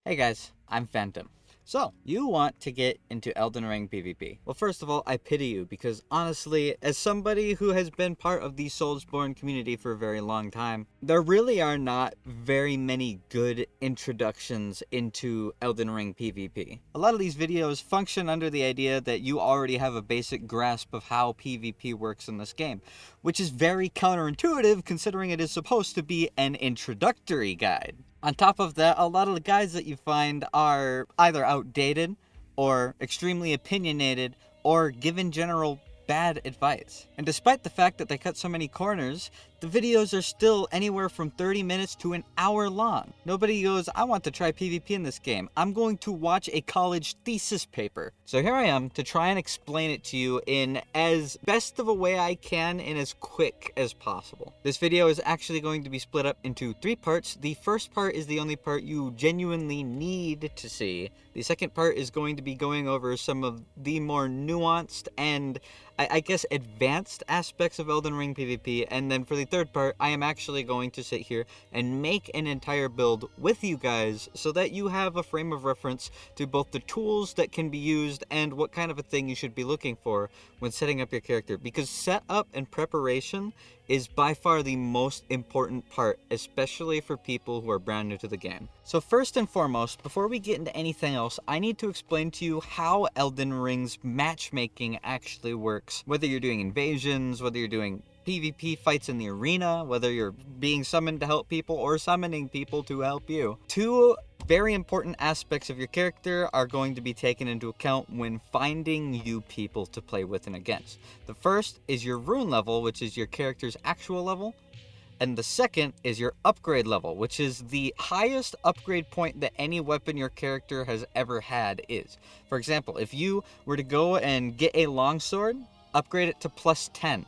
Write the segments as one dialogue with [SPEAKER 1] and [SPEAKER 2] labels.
[SPEAKER 1] Hey guys, I'm Phantom. So, you want to get into Elden Ring PvP. Well, first of all, I pity you because honestly, as somebody who has been part of the Soulsborne community for a very long time, there really are not very many good introductions into Elden Ring PvP. A lot of these videos function under the idea that you already have a basic grasp of how PvP works in this game, which is very counterintuitive considering it is supposed to be an introductory guide. On top of that, a lot of the guides that you find are either outdated or extremely opinionated or given general bad advice. And despite the fact that they cut so many corners, the videos are still anywhere from 30 minutes to an hour long. Nobody goes, I want to try PvP in this game. I'm going to watch a college thesis paper. So here I am to try and explain it to you in as best of a way I can and as quick as possible. This video is actually going to be split up into 3 parts. The first part is the only part you genuinely need to see. The second part is going to be going over some of the more nuanced and I guess advanced aspects of Elden Ring PvP, and then for the third part, I am actually going to sit here and make an entire build with you guys so that you have a frame of reference to both the tools that can be used and what kind of a thing you should be looking for when setting up your character, because setup and preparation is by far the most important part, especially for people who are brand new to the game. So first and foremost, before we get into anything else, I need to explain to you how Elden Ring's matchmaking actually works. Whether you're doing invasions, whether you're doing PvP fights in the arena, whether you're being summoned to help people or summoning people to help you. 2 very important aspects of your character are going to be taken into account when finding new people to play with and against. The first is your rune level, which is your character's actual level. And the second is your upgrade level, which is the highest upgrade point that any weapon your character has ever had is. For example, if you were to go and get a longsword, upgrade it to +10.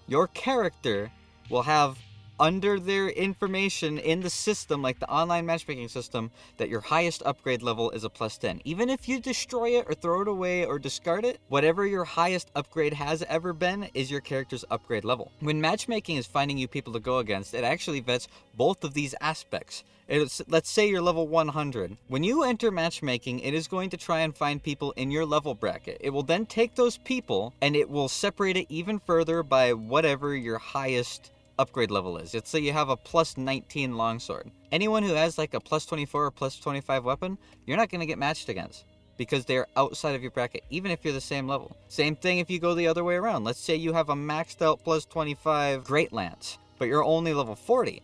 [SPEAKER 1] Your character will have under their information in the system, like the online matchmaking system, that your highest upgrade level is a +10. Even if you destroy it or throw it away or discard it, whatever your highest upgrade has ever been is your character's upgrade level. When matchmaking is finding you people to go against, it actually vets both of these aspects. Let's say you're level 100. When you enter matchmaking, it is going to try and find people in your level bracket. It will then take those people and it will separate it even further by whatever your highest upgrade level is. Let's say you have a +19 longsword. Anyone who has like a +24 or +25 weapon, you're not going to get matched against because they're outside of your bracket, even if you're the same level. Same thing if you go the other way around. Let's say you have a maxed out +25 Great Lance, but you're only level 40.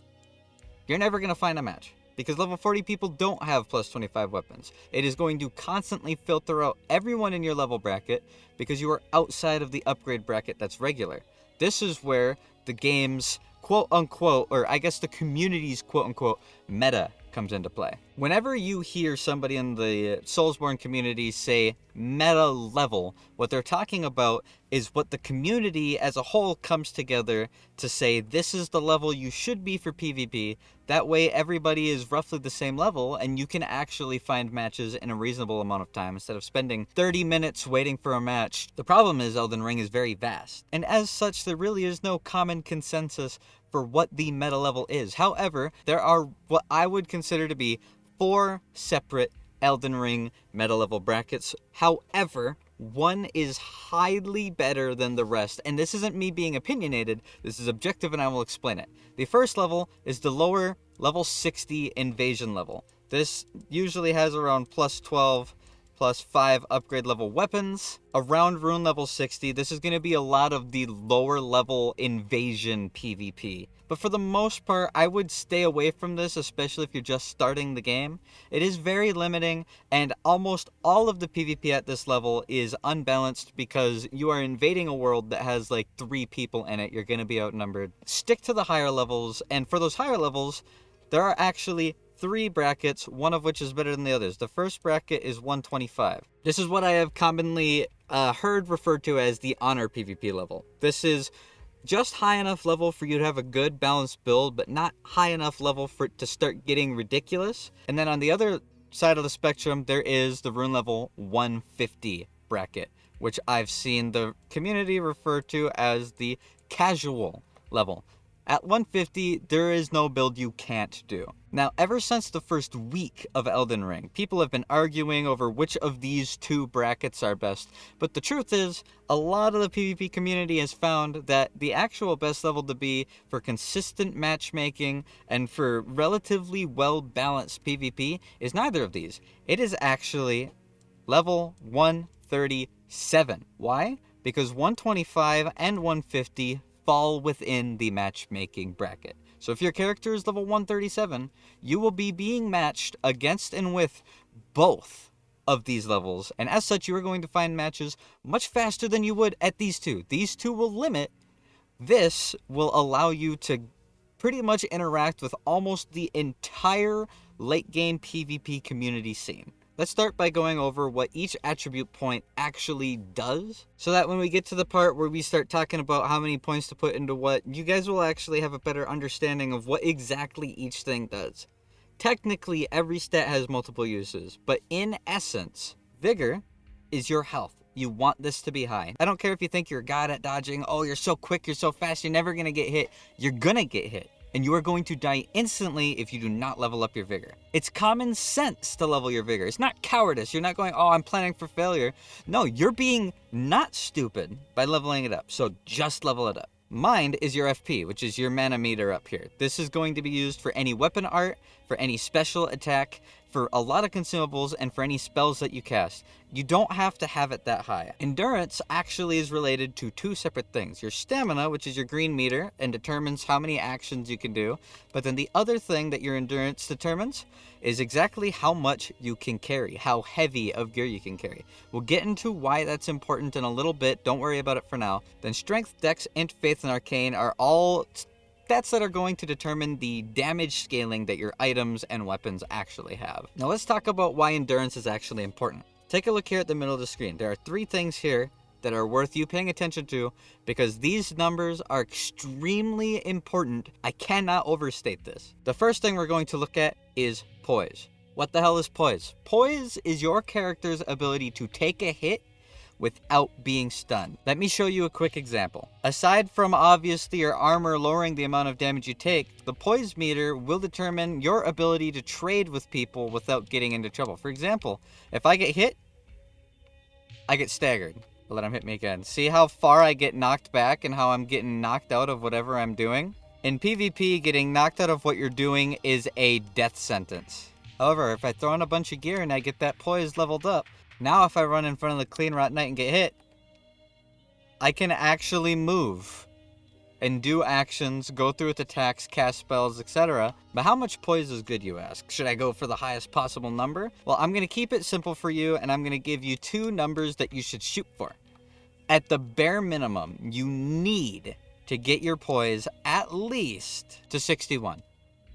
[SPEAKER 1] You're never going to find a match because level 40 people don't have +25 weapons. It is going to constantly filter out everyone in your level bracket because you are outside of the upgrade bracket that's regular. This is where the game's quote-unquote, or I guess the community's quote-unquote meta comes into play. Whenever you hear somebody in the Soulsborne community say meta level, what they're talking about is what the community as a whole comes together to say this is the level you should be for PvP. That way everybody is roughly the same level and you can actually find matches in a reasonable amount of time instead of spending 30 minutes waiting for a match. The problem is Elden Ring is very vast, and as such there really is no common consensus for what the meta level is. However, there are what I would consider to be 4 separate Elden Ring meta level brackets. However, one is highly better than the rest, and this isn't me being opinionated, this is objective and I will explain it. The first level is the lower level 60 invasion level. This usually has around +12, +5 upgrade level weapons. Around rune level 60, this is going to be a lot of the lower level invasion PvP. But for the most part, I would stay away from this, especially if you're just starting the game. It is very limiting, and almost all of the PvP at this level is unbalanced because you are invading a world that has like 3 people in it. You're going to be outnumbered. Stick to the higher levels, and for those higher levels, there are actually 3 brackets, one of which is better than the others. The first bracket is 125. This is what I have commonly heard referred to as the honor PvP level. This is just high enough level for you to have a good balanced build, but not high enough level for it to start getting ridiculous. And then on the other side of the spectrum, there is the rune level 150 bracket, which I've seen the community refer to as the casual level. At 150, there is no build you can't do. Now, ever since the first week of Elden Ring, people have been arguing over which of these two brackets are best, but the truth is, a lot of the PvP community has found that the actual best level to be for consistent matchmaking and for relatively well-balanced PvP is neither of these. It is actually level 137. Why? Because 125 and 150 fall within the matchmaking bracket. So if your character is level 137, you will be being matched against and with both of these levels. And as such, you are going to find matches much faster than you would at these two. These two will limit. This will allow you to pretty much interact with almost the entire late game PvP community scene. Let's start by going over what each attribute point actually does, so that when we get to the part where we start talking about how many points to put into what, you guys will actually have a better understanding of what exactly each thing does. Technically, every stat has multiple uses, but in essence, Vigor is your health. You want this to be high. I don't care if you think you're a god at dodging, oh, you're so quick, you're so fast, you're never gonna get hit. You're gonna get hit. And you are going to die instantly if you do not level up your Vigor. It's common sense to level your Vigor. It's not cowardice. You're not going, oh, I'm planning for failure. No, you're being not stupid by leveling it up. So just level it up. Mind is your FP, which is your mana meter up here. This is going to be used for any weapon art, for any special attack, for a lot of consumables, and for any spells that you cast. You don't have to have it that high. Endurance actually is related to two separate things. Your stamina, which is your green meter, and determines how many actions you can do. But then the other thing that your endurance determines is exactly how much you can carry, how heavy of gear you can carry. We'll get into why that's important in a little bit. Don't worry about it for now. Then strength, dex, int, faith, and arcane are all stats that are going to determine the damage scaling that your items and weapons actually have. Now let's talk about why endurance is actually important. Take a look here at the middle of the screen. There are three things here that are worth you paying attention to because these numbers are extremely important. I cannot overstate this. The first thing we're going to look at is Poise. What the hell is Poise? Poise is your character's ability to take a hit without being stunned. Let me show you a quick example. Aside from obviously your armor lowering the amount of damage you take, the Poise meter will determine your ability to trade with people without getting into trouble. For example, if I get hit, I get staggered. I'll let him hit me again. See how far I get knocked back and how I'm getting knocked out of whatever I'm doing? In PvP, getting knocked out of what you're doing is a death sentence. However, if I throw in a bunch of gear and I get that Poise leveled up, now if I run in front of the Clean Rot Knight and get hit, I can actually move and do actions, go through with attacks, cast spells, etc. But how much Poise is good, you ask? Should I go for the highest possible number? Well, I'm going to keep it simple for you, and I'm going to give you two numbers that you should shoot for. At the bare minimum, you need to get your Poise at least to 61.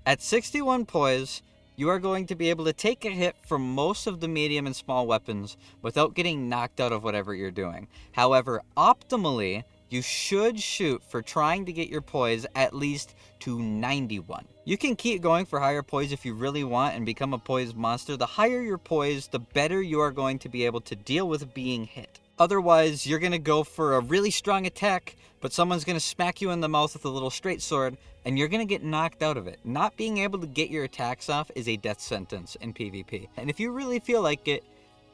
[SPEAKER 1] At 61 Poise, you are going to be able to take a hit from most of the medium and small weapons without getting knocked out of whatever you're doing. However, optimally, you should shoot for trying to get your Poise at least to 91. You can keep going for higher Poise if you really want and become a Poise monster. The higher your Poise, the better you are going to be able to deal with being hit. Otherwise, you're going to go for a really strong attack, but someone's going to smack you in the mouth with a little straight sword, and you're going to get knocked out of it. Not being able to get your attacks off is a death sentence in PvP. And if you really feel like it,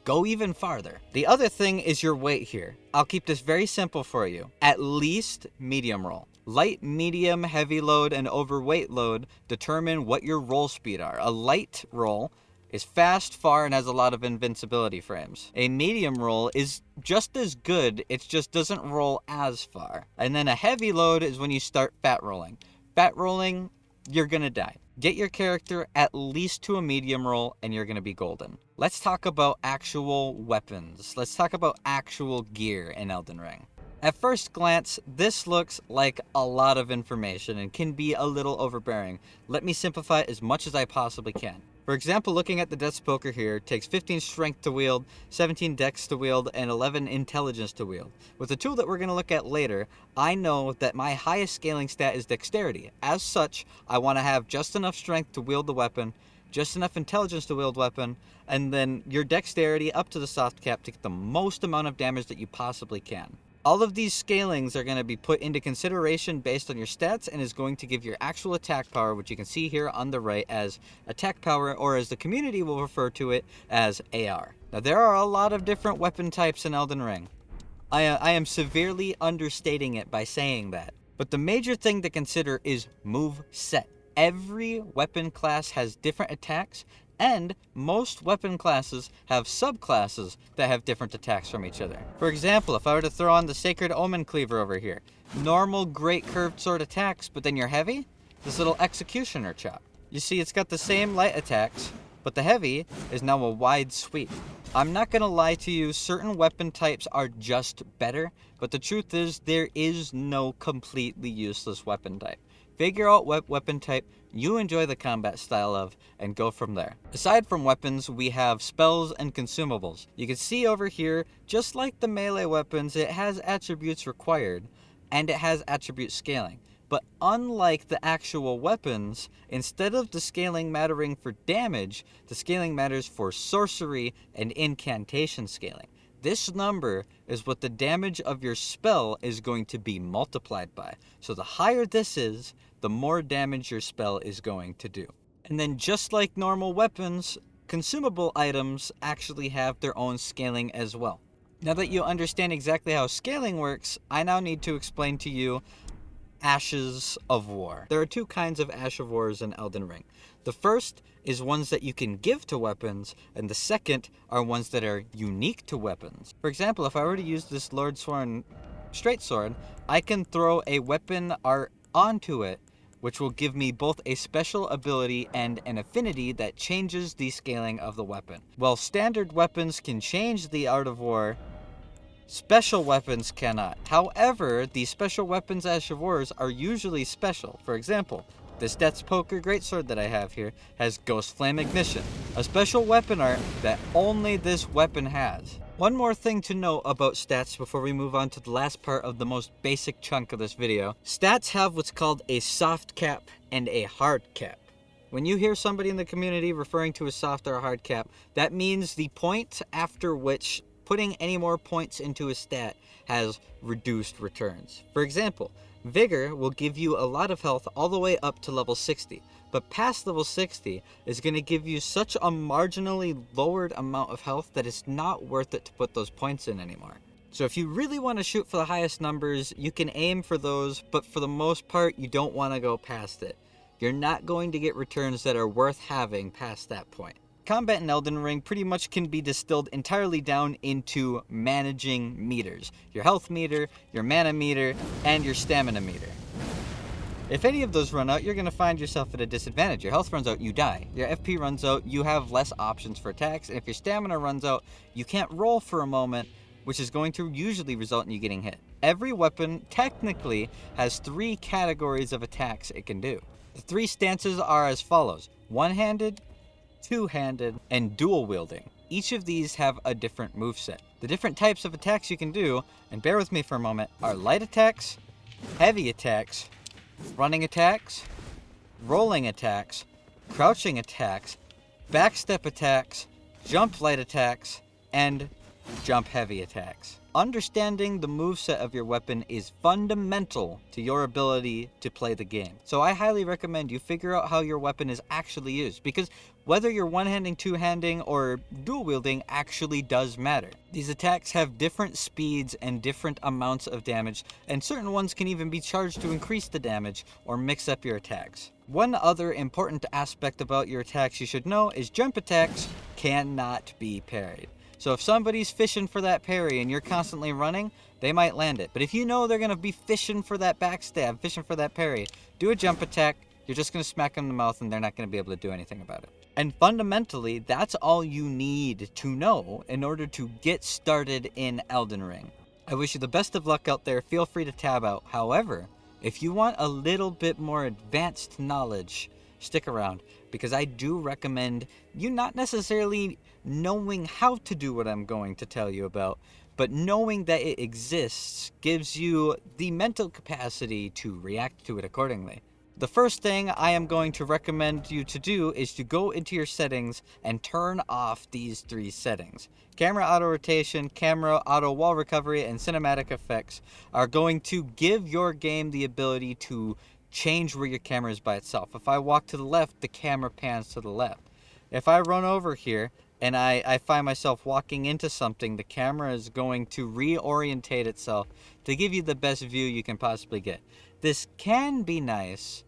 [SPEAKER 1] go even farther. The other thing is your weight here. I'll keep this very simple for you. At least medium roll. Light, medium, heavy load, and overweight load determine what your roll speed are. A light roll is fast, far, and has a lot of invincibility frames. A medium roll is just as good, it just doesn't roll as far. And then a heavy load is when you start fat rolling. Fat rolling, you're gonna die. Get your character at least to a medium roll and you're gonna be golden. Let's talk about actual weapons. Let's talk about actual gear in Elden Ring. At first glance, this looks like a lot of information and can be a little overbearing. Let me simplify it as much as I possibly can. For example, looking at the Death's Poker here, it takes 15 strength to wield, 17 dex to wield, and 11 intelligence to wield. With the tool that we're going to look at later, I know that my highest scaling stat is dexterity. As such, I want to have just enough strength to wield the weapon, just enough intelligence to wield weapon, and then your dexterity up to the soft cap to get the most amount of damage that you possibly can. All of these scalings are going to be put into consideration based on your stats and is going to give your actual attack power, which you can see here on the right as attack power, or as the community will refer to it as AR. Now, there are a lot of different weapon types in Elden Ring. I am severely understating it by saying that. But the major thing to consider is move set. Every weapon class has different attacks, and most weapon classes have subclasses that have different attacks from each other. For example, if I were to throw on the Sacred Omen Cleaver over here, normal great curved sword attacks, but then you're heavy, this little Executioner chop. You see, it's got the same light attacks, but the heavy is now a wide sweep. I'm not gonna lie to you, certain weapon types are just better, but the truth is there is no completely useless weapon type. Figure out what weapon type you enjoy the combat style of and go from there. Aside from weapons, we have spells and consumables. You can see over here, just like the melee weapons, it has attributes required and it has attribute scaling. But unlike the actual weapons, instead of the scaling mattering for damage, the scaling matters for sorcery and incantation scaling. This number is what the damage of your spell is going to be multiplied by. So the higher this is, the more damage your spell is going to do. And then just like normal weapons, consumable items actually have their own scaling as well. Now that you understand exactly how scaling works, I now need to explain to you Ashes of War. There are two kinds of Ash of Wars in Elden Ring. The first is ones that you can give to weapons, and the second are ones that are unique to weapons. For example, if I were to use this Lord Sworn straight sword, I can throw a weapon art onto it, which will give me both a special ability and an affinity that changes the scaling of the weapon. While standard weapons can change the Art of War, special weapons cannot. However, the special weapons Ash of Wars are usually special. For example, this Death's Poker Greatsword that I have here has Ghost Flame Ignition, a special weapon art that only this weapon has. One more thing to note about stats before we move on to the last part of the most basic chunk of this video. Stats have what's called a soft cap and a hard cap. When you hear somebody in the community referring to a soft or a hard cap, that means the point after which putting any more points into a stat has reduced returns. For example, Vigor will give you a lot of health all the way up to level 60, but past level 60 is going to give you such a marginally lowered amount of health that it's not worth it to put those points in anymore. So if you really want to shoot for the highest numbers, you can aim for those, but for the most part, you don't want to go past it. You're not going to get returns that are worth having past that point. Combat in Elden Ring pretty much can be distilled entirely down into managing meters. Your health meter, your mana meter, and your stamina meter. If any of those run out, you're going to find yourself at a disadvantage. Your health runs out, you die. Your FP runs out, you have less options for attacks. And if your stamina runs out, you can't roll for a moment, which is going to usually result in you getting hit. Every weapon technically has 3 categories of attacks it can do. The 3 stances are as follows: one-handed, two-handed, and dual-wielding. Each of these have a different moveset. The different types of attacks you can do, and bear with me for a moment, are light attacks, heavy attacks, running attacks, rolling attacks, crouching attacks, backstep attacks, jump light attacks, and jump heavy attacks. Understanding the moveset of your weapon is fundamental to your ability to play the game. So I highly recommend you figure out how your weapon is actually used, because whether you're one-handing, two-handing, or dual-wielding actually does matter. These attacks have different speeds and different amounts of damage, and certain ones can even be charged to increase the damage or mix up your attacks. One other important aspect about your attacks you should know is jump attacks cannot be parried. So if somebody's fishing for that parry and you're constantly running, they might land it. But if you know they're going to be fishing for that backstab, fishing for that parry, do a jump attack. You're just going to smack them in the mouth and they're not going to be able to do anything about it. And fundamentally, that's all you need to know in order to get started in Elden Ring. I wish you the best of luck out there. Feel free to tab out. However, if you want a little bit more advanced knowledge, stick around, because I do recommend you not necessarily knowing how to do what I'm going to tell you about, but knowing that it exists gives you the mental capacity to react to it accordingly. The first thing I am going to recommend you to do is to go into your settings and turn off these 3 settings. Camera auto rotation, camera auto wall recovery, and cinematic effects are going to give your game the ability to change where your camera is by itself. If I walk to the left, the camera pans to the left. If I run over here and I find myself walking into something, the camera is going to reorientate itself to give you the best view you can possibly get. This can be nice,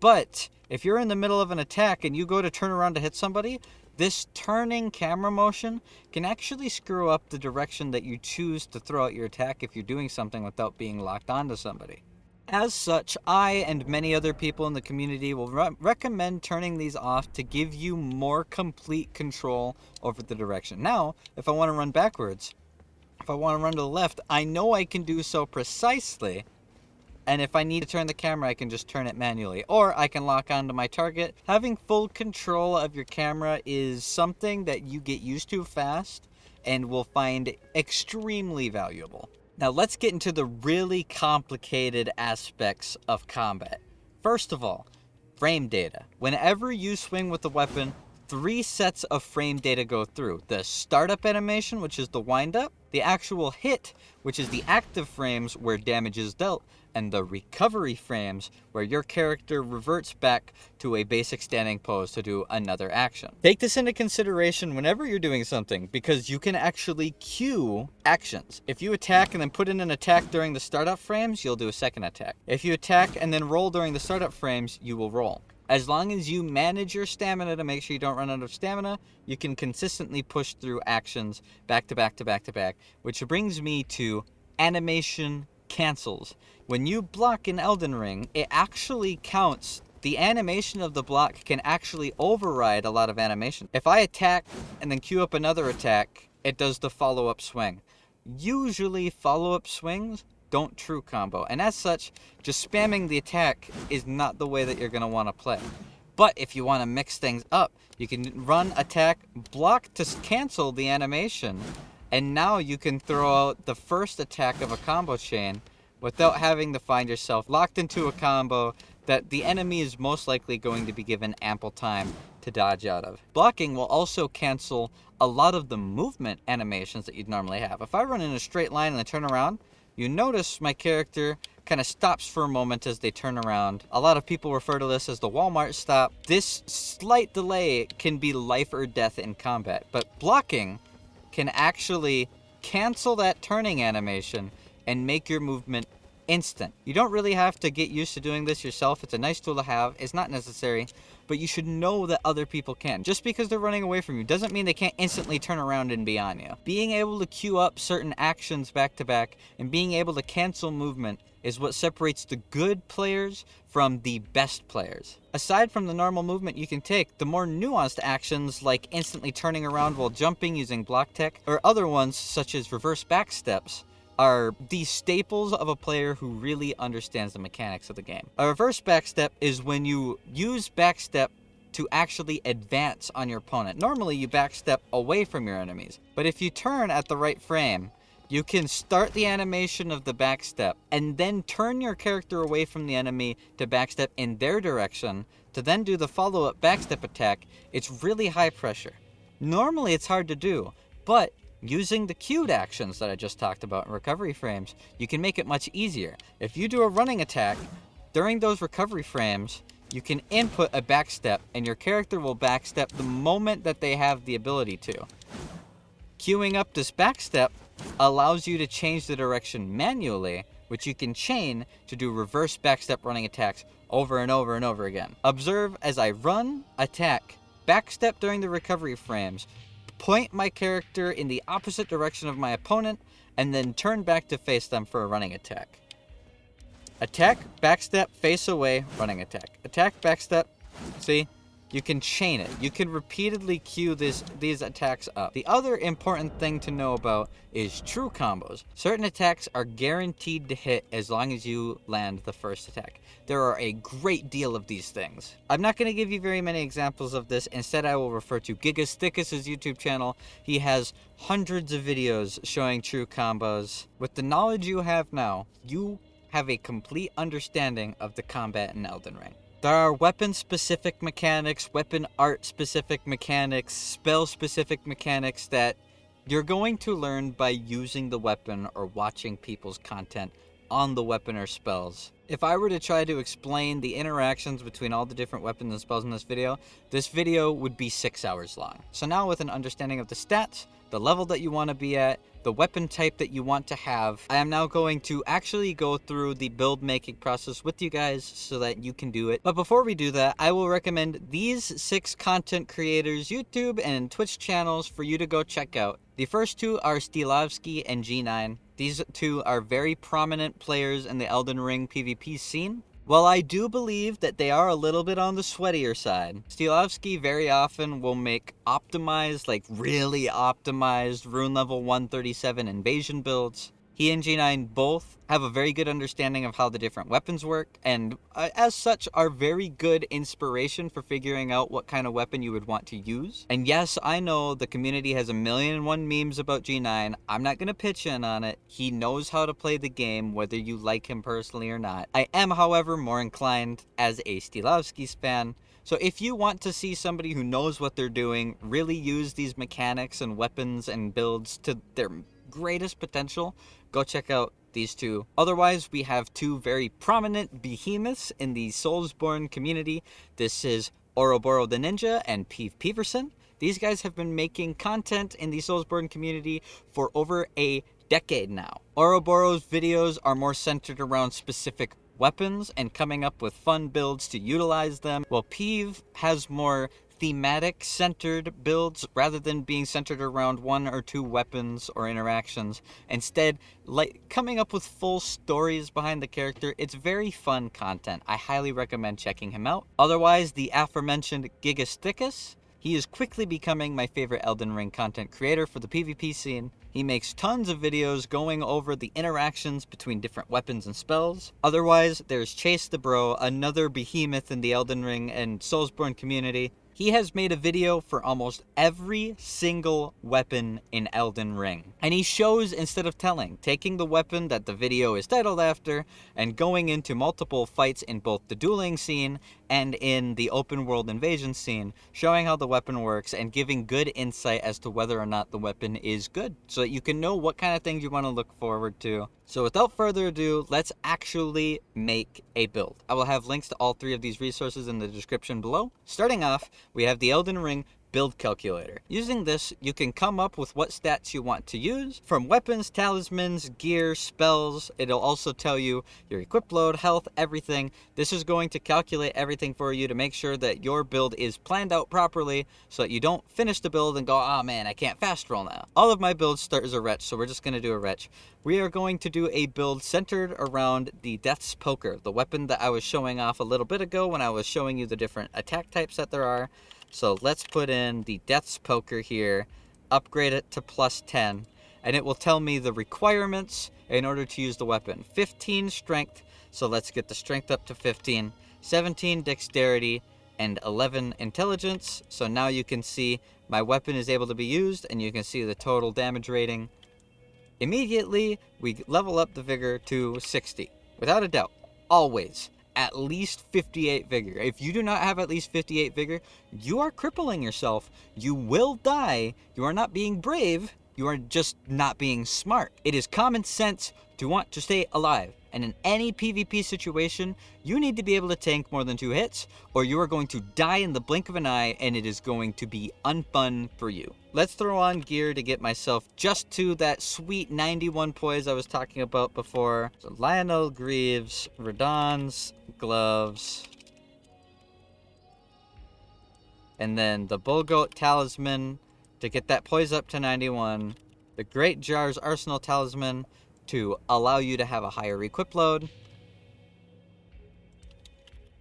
[SPEAKER 1] but if you're in the middle of an attack and you go to turn around to hit somebody, this turning camera motion can actually screw up the direction that you choose to throw out your attack if you're doing something without being locked onto somebody. As such, I and many other people in the community will recommend turning these off to give you more complete control over the direction. Now, if I want to run backwards, if I want to run to the left, I know I can do so precisely. And if I need to turn the camera, I can just turn it manually. Or I can lock onto my target. Having full control of your camera is something that you get used to fast and will find extremely valuable. Now let's get into the really complicated aspects of combat. First of all, frame data. Whenever you swing with the weapon, 3 sets of frame data go through. The startup animation, which is the wind up, the actual hit, which is the active frames where damage is dealt, and the recovery frames where your character reverts back to a basic standing pose to do another action. Take this into consideration whenever you're doing something, because you can actually queue actions. If you attack and then put in an attack during the startup frames, you'll do a second attack. If you attack and then roll during the startup frames, you will roll. As long as you manage your stamina to make sure you don't run out of stamina, you can consistently push through actions back to back to back to back, which brings me to animation cancels. When you block in Elden Ring, it actually counts. The animation of the block can actually override a lot of animation. If I attack and then queue up another attack, it does the follow-up swing. Usually follow-up swings don't true combo, and as such, just spamming the attack is not the way that you're going to want to play. But if you want to mix things up, you can run attack, block to cancel the animation, and now you can throw out the first attack of a combo chain without having to find yourself locked into a combo that the enemy is most likely going to be given ample time to dodge out of. Blocking will also cancel a lot of the movement animations that you'd normally have. If I run in a straight line and I turn around, you notice my character kind of stops for a moment as they turn around. A lot of people refer to this as the Walmart stop. This slight delay can be life or death in combat, but blocking can actually cancel that turning animation and make your movement instant. You don't really have to get used to doing this yourself. It's a nice tool to have. It's not necessary, but you should know that other people can. Just because they're running away from you doesn't mean they can't instantly turn around and be on you. Being able to queue up certain actions back to back and being able to cancel movement is what separates the good players from the best players. Aside from the normal movement you can take, the more nuanced actions like instantly turning around while jumping using block tech, or other ones such as reverse back steps, are the staples of a player who really understands the mechanics of the game. A reverse backstep is when you use backstep to actually advance on your opponent. Normally you backstep away from your enemies, but if you turn at the right frame, you can start the animation of the backstep and then turn your character away from the enemy to backstep in their direction to then do the follow-up backstep attack. It's really high pressure. Normally it's hard to do, but using the queued actions that I just talked about in recovery frames, you can make it much easier. If you do a running attack, during those recovery frames, you can input a backstep and your character will backstep the moment that they have the ability to. Queuing up this backstep allows you to change the direction manually, which you can chain to do reverse backstep running attacks over and over and over again. Observe as I run, attack, backstep during the recovery frames, point my character in the opposite direction of my opponent, and then turn back to face them for a running attack. Attack, backstep, face away, running attack. Attack, backstep. See? You can chain it. You can repeatedly queue these attacks up. The other important thing to know about is true combos. Certain attacks are guaranteed to hit as long as you land the first attack. There are a great deal of these things. I'm not going to give you very many examples of this. Instead, I will refer to Gigas Thickus' YouTube channel. He has hundreds of videos showing true combos. With the knowledge you have now, you have a complete understanding of the combat in Elden Ring. There are weapon-specific mechanics, weapon art-specific mechanics, spell-specific mechanics that you're going to learn by using the weapon or watching people's content on the weapon or spells. If I were to try to explain the interactions between all the different weapons and spells in this video would be 6 hours long. So now with an understanding of the stats, the level that you want to be at, the weapon type that you want to have, I am now going to actually go through the build making process with you guys so that you can do it. But before we do that, I will recommend these 6 content creators' YouTube and Twitch channels for you to go check out. The first two are Stilavsky and G9. These two are very prominent players in the Elden Ring PvP scene. While I do believe that they are a little bit on the sweatier side, Stilavsky very often will make optimized, like really optimized rune level 137 invasion builds. He and G9 both have a very good understanding of how the different weapons work, and as such are very good inspiration for figuring out what kind of weapon you would want to use. And yes, I know the community has 1,000,001 memes about G9. I'm not going to pitch in on it. He knows how to play the game, whether you like him personally or not. I am, however, more inclined as a Stilavsky's fan. So if you want to see somebody who knows what they're doing really use these mechanics and weapons and builds to their greatest potential, go check out these two. Otherwise, we have two very prominent behemoths in the Soulsborne community. This is Ouroboros the Ninja and Peverson. These guys have been making content in the Soulsborne community for over a decade now. Ouroboros' videos are more centered around specific weapons and coming up with fun builds to utilize them, while Peeve has more thematic centered builds rather than being centered around 1 or 2 weapons or interactions. Instead, like coming up with full stories behind the character. It's very fun content. I highly recommend checking him out. Otherwise, the aforementioned Gigasticus, he is quickly becoming my favorite Elden Ring content creator for the PvP scene. He makes tons of videos going over the interactions between different weapons and spells. Otherwise, there's Chase the Bro, another behemoth in the Elden Ring and Soulsborne community. He has made a video for almost every single weapon in Elden Ring. And he shows instead of telling, taking the weapon that the video is titled after and going into multiple fights in both the dueling scene and in the open world invasion scene, showing how the weapon works and giving good insight as to whether or not the weapon is good, so that you can know what kind of things you want to look forward to. So without further ado, let's actually make a build. I will have links to all 3 of these resources in the description below. Starting off, we have the Elden Ring build calculator. Using this, you can come up with what stats you want to use, from weapons, talismans, gear, spells. It'll also tell you your equip load, health, everything. This is going to calculate everything for you to make sure that your build is planned out properly so that you don't finish the build and go, oh man, I can't fast roll now. All of my builds start as a retch, so we're just going to do a retch. We are going to do a build centered around the Death's Poker, the weapon that I was showing off a little bit ago when I was showing you the different attack types that there are. So let's put in the Death's Poker here, upgrade it to +10, and it will tell me the requirements in order to use the weapon. 15 strength, so let's get the strength up to 15, 17 dexterity, and 11 intelligence. So now you can see my weapon is able to be used, and you can see the total damage rating. Immediately, we level up the vigor to 60, without a doubt, always. At least 58 vigor. If you do not have at least 58 vigor, you are crippling yourself. You will die. You are not being brave. You are just not being smart. It is common sense to want to stay alive. And in any PvP situation, you need to be able to tank more than 2 hits, or you are going to die in the blink of an eye, and it is going to be unfun for you. Let's throw on gear to get myself just to that sweet 91 poise I was talking about before. So Lionel Greaves, Radahn's gloves, and then the Bullgoat talisman to get that poise up to 91. The Great Jar's Arsenal talisman to allow you to have a higher equip load.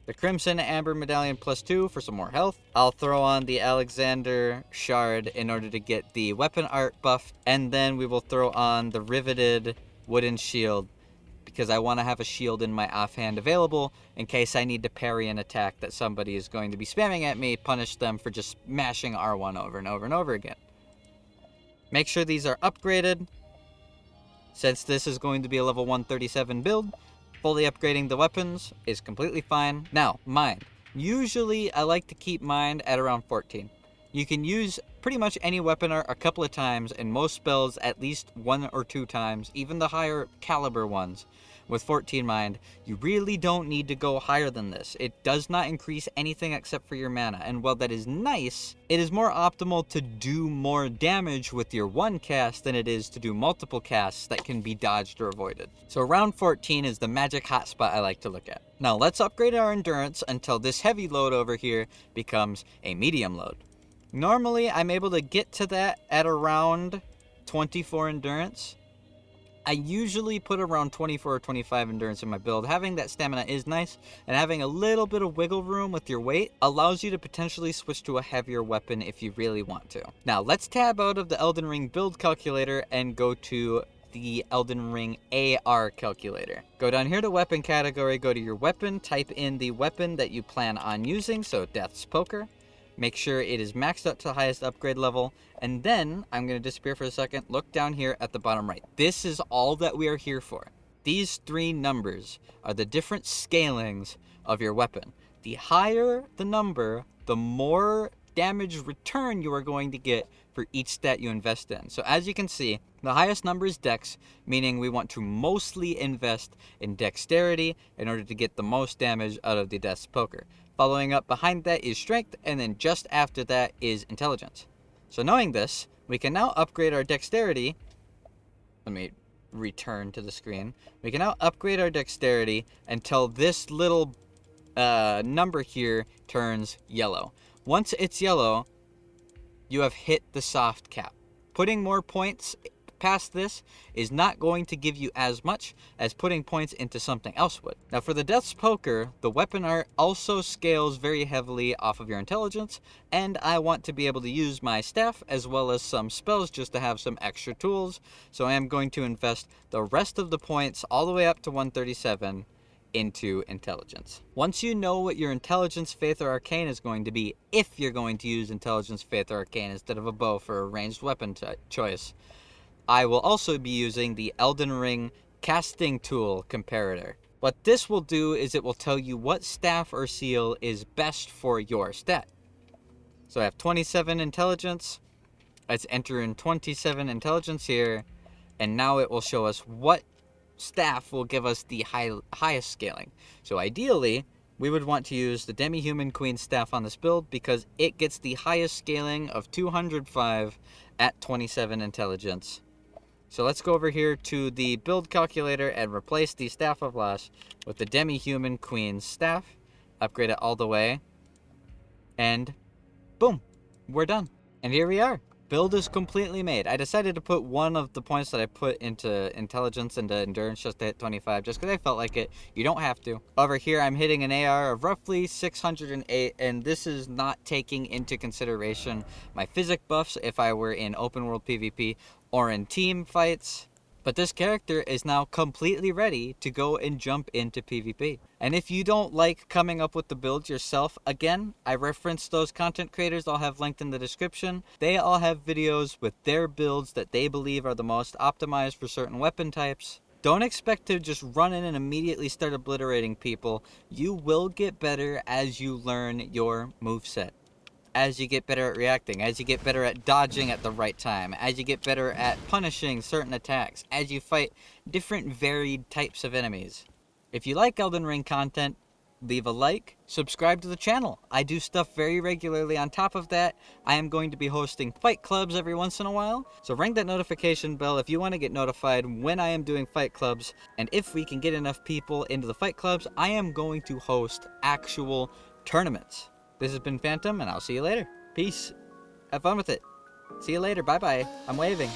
[SPEAKER 1] The Crimson Amber Medallion +2 for some more health. I'll throw on the Alexander Shard in order to get the weapon art buff. And then we will throw on the Riveted Wooden Shield, because I want to have a shield in my offhand available in case I need to parry an attack that somebody is going to be spamming at me, punish them for just mashing R1 over and over and over again. Make sure these are upgraded. Since this is going to be a level 137 build, fully upgrading the weapons is completely fine. Now, mind. Usually, I like to keep mind at around 14. You can use pretty much any weapon art a couple of times, and most spells at least 1 or 2 times, even the higher caliber ones. With 14 mind, you really don't need to go higher than this. It does not increase anything except for your mana, and while that is nice, it is more optimal to do more damage with your one cast than it is to do multiple casts that can be dodged or avoided. So around 14 is the magic hotspot I like to look at. Now let's upgrade our endurance until this heavy load over here becomes a medium load. Normally, I'm able to get to that at around 24 endurance. I usually put around 24 or 25 endurance in my build. Having that stamina is nice, and having a little bit of wiggle room with your weight allows you to potentially switch to a heavier weapon if you really want to. Now, let's tab out of the Elden Ring build calculator and go to the Elden Ring AR calculator. Go down here to weapon category, go to your weapon, type in the weapon that you plan on using, so Death's Poker. Make sure it is maxed out to the highest upgrade level, and then I'm going to disappear for a second. Look down here at the bottom right. This is all that we are here for. These 3 numbers are the different scalings of your weapon. The higher the number, the more damage return you are going to get for each stat you invest in. So as you can see, the highest number is Dex, meaning we want to mostly invest in Dexterity in order to get the most damage out of the Death's Poker. Following up behind that is Strength, and then just after that is Intelligence. So knowing this, we can now upgrade our Dexterity. Let me return to the screen. We can now upgrade our Dexterity until this little number here turns yellow. Once it's yellow, you have hit the soft cap. Putting more points past this is not going to give you as much as putting points into something else would. Now for the Death's Poker, the weapon art also scales very heavily off of your intelligence, and I want to be able to use my staff as well as some spells just to have some extra tools, so I am going to invest the rest of the points all the way up to 137 into intelligence. Once you know what your intelligence, faith, or arcane is going to be, if you're going to use intelligence, faith, or arcane instead of a bow for a ranged weapon choice, I will also be using the Elden Ring casting tool comparator. What this will do is it will tell you what staff or seal is best for your stat. So I have 27 intelligence. Let's enter in 27 intelligence here, and now it will show us what staff will give us the highest scaling. So ideally, we would want to use the Demi-Human Queen staff on this build because it gets the highest scaling of 205 at 27 intelligence. So let's go over here to the build calculator and replace the Staff of Loss with the Demi-Human Queen's staff. Upgrade it all the way. And boom, we're done. And here we are. Build is completely made. I decided to put one of the points that I put into intelligence and endurance just to hit 25, just because I felt like it. You don't have to. Over here, I'm hitting an AR of roughly 608, and this is not taking into consideration my physic buffs if I were in open world PvP or in team fights. But this character is now completely ready to go and jump into PvP. And if you don't like coming up with the builds yourself, again, I referenced those content creators I'll have linked in the description. They all have videos with their builds that they believe are the most optimized for certain weapon types. Don't expect to just run in and immediately start obliterating people. You will get better as you learn your moveset. As you get better at reacting, as you get better at dodging at the right time, as you get better at punishing certain attacks, as you fight different varied types of enemies. If you like Elden Ring content, leave a like, subscribe to the channel. I do stuff very regularly. On top of that, I am going to be hosting fight clubs every once in a while, so ring that notification bell if you want to get notified when I am doing fight clubs. And if we can get enough people into the fight clubs, I am going to host actual tournaments. This has been Phantom, and I'll see you later. Peace. Have fun with it. See you later. Bye-bye. I'm waving.